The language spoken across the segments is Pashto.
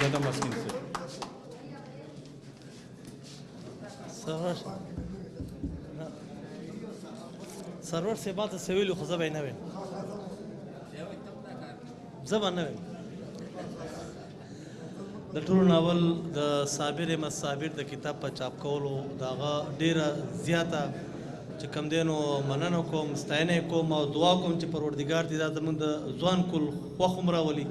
زیاده مسکین سرور سے بات سے ویلو خو زه به یې نه ویم زه به نه ویم د ټولو ناول د صابر احمد صابر د کتاب په چاپ کولو د هغه ډېره زیاته چې کوم دی نو مننه کوم ستاینه یې کوم او دعا کوم چې پروردګار دې دا زموږ د ځوان کل خوښ هم راولي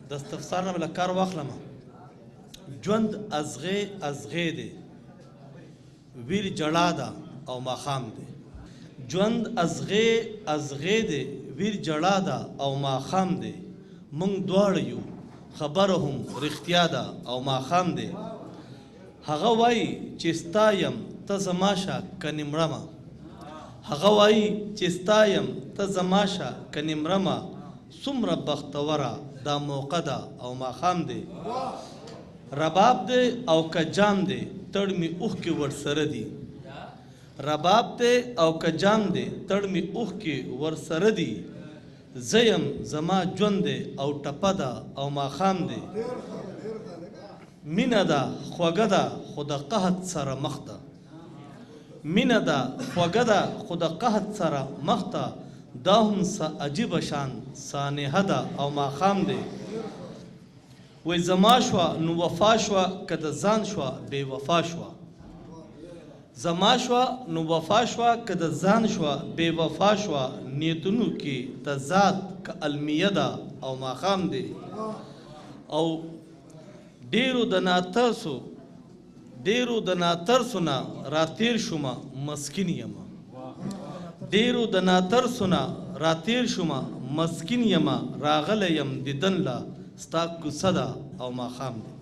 د استفسار نه به له کار واخلم ژوند ازغې دی ویر جړا ده او ماښام دی ژوند ازغې دی ویر جړا ده او ماښام دی مونږ دواړه یو خبره هم رښتیا ده او ماښام دی هغه وایي چې ستا یم ته زما شه که نیمړمه هغه وایي چې ستا یم ته زما شه که نیمړمه څومره بختوره دا موقع ده او ماښام دی رباب دی او که جام دی تړ مې اوښکې ورسره دي رباب دی او که جام دی تړ مې اوښکې ورسره دي زه یم زما ژوند دی او ټپه ده او ماښام دی مینه ده خوږه ده خو د قحط سره مخ ده مینه ده خوږه ده خو د قحط سره مخ ده دا هم څه عجیبه شان سانحه ده او ماښام دی وی زما شوه نو وفا شوه که د ځان شوه بې وفا شوه زما شوه نو وفا شوه که د ځان شوه بې وفا شوه نیتونو کې د ذات که المیه ده او ماښام دی او ډېرو د ناترسو نه راتېر شومه مسکین یمه ډېرو د ناترسو نه راتېر شومه مسکین یمه راغلی یم دیدن له ستا کوڅه ده او ماښام دی